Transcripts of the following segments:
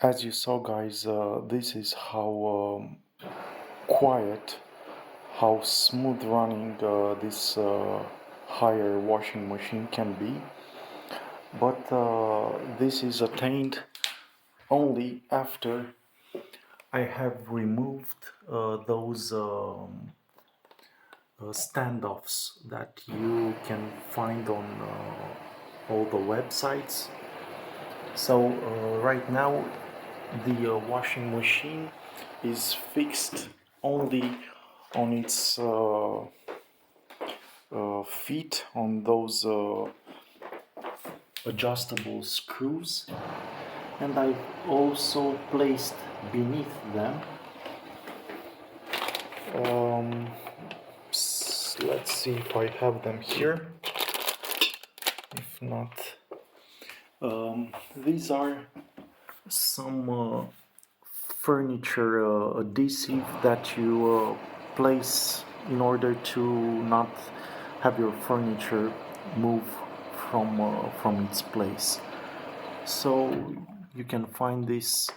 As you saw, guys, this is how quiet, how smooth running this higher washing machine can be. But this is attained only after I have removed those standoffs that you can find on all the websites. So right now the washing machine is fixed only on its feet, on those adjustable screws, and I've also placed beneath them let's see if I have them here. If not, these are some furniture adhesive that you place in order to not have your furniture move from its place. So you can find this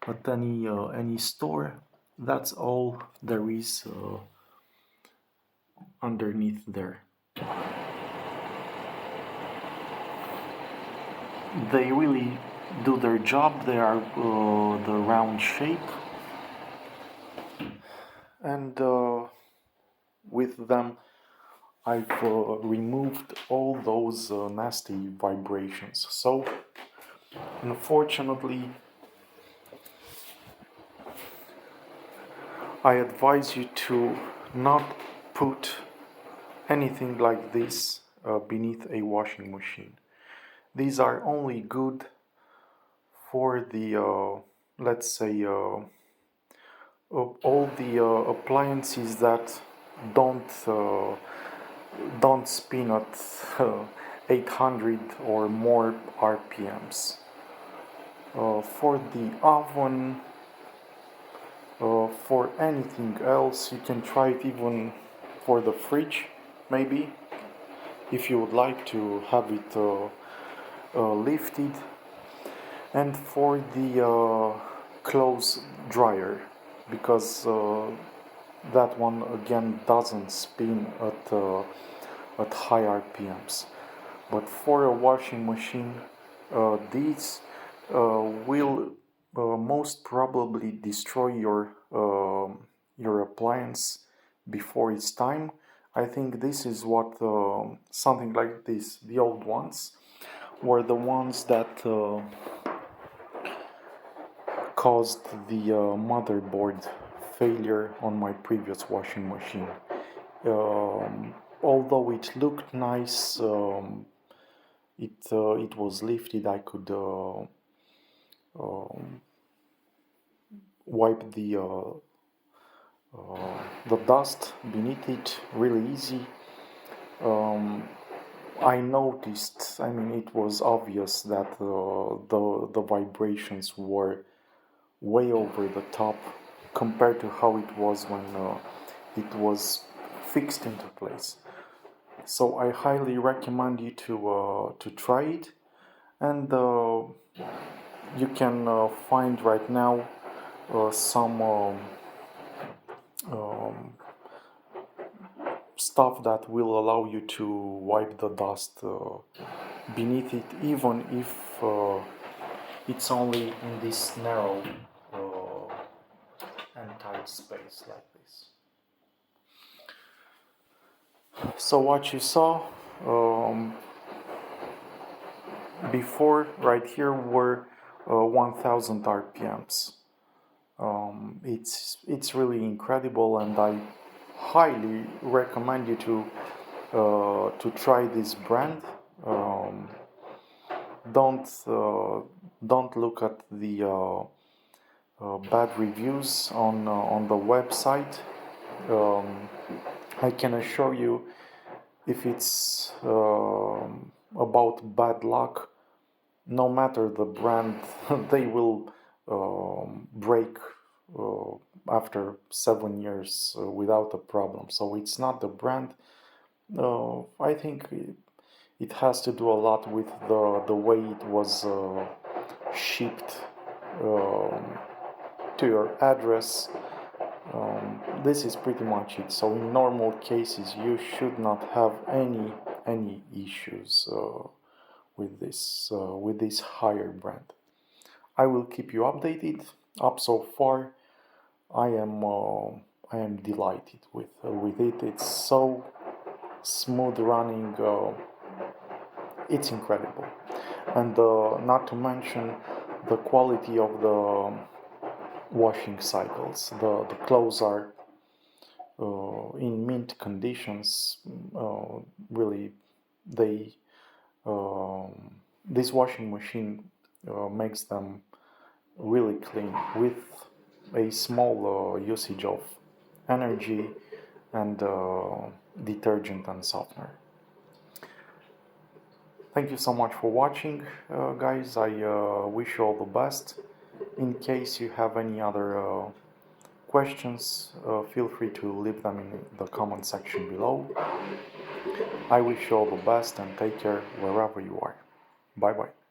at any store. That's all there is underneath there. They really do their job. They are the round shape, and with them I've removed all those nasty vibrations. So unfortunately, I advise you to not put anything like this beneath a washing machine. These are only good for the, let's say, all the appliances that don't spin at 800 or more RPMs. For the oven, for anything else, you can try it even for the fridge, maybe, if you would like to have it lifted, and for the clothes dryer, because that one again doesn't spin at high RPMs. But for a washing machine, these will most probably destroy your appliance before its time. I think this is what something like this, the old ones, were the ones that caused the motherboard failure on my previous washing machine. Although it looked nice, it was lifted. I could wipe the dust beneath it really easy. I noticed, I mean, it was obvious that the vibrations were way over the top compared to how it was when it was fixed into place. So I highly recommend you to try it, and you can find right now some stuff that will allow you to wipe the dust beneath it, even if it's only in this narrow and tight space like this. So what you saw before right here were 1000 RPMs. It's really incredible, and I highly recommend you to try this brand. Don't look at the bad reviews on the website. I can assure you, if it's about bad luck, no matter the brand, they will break after 7 years without a problem. So it's not the brand. I think it has to do a lot with the way it was shipped to your address. This is pretty much it. So in normal cases, you should not have any issues with this higher brand. I will keep you updated. Up so far, I am delighted with it. It's so smooth running. It's incredible, and not to mention the quality of the washing cycles. The clothes are in mint conditions. Really, they this washing machine makes them really clean with a small usage of energy and detergent and softener. Thank you so much for watching, guys. I wish you all the best. In case you have any other questions, feel free to leave them in the comment section below. I wish you all the best and take care wherever you are. Bye bye.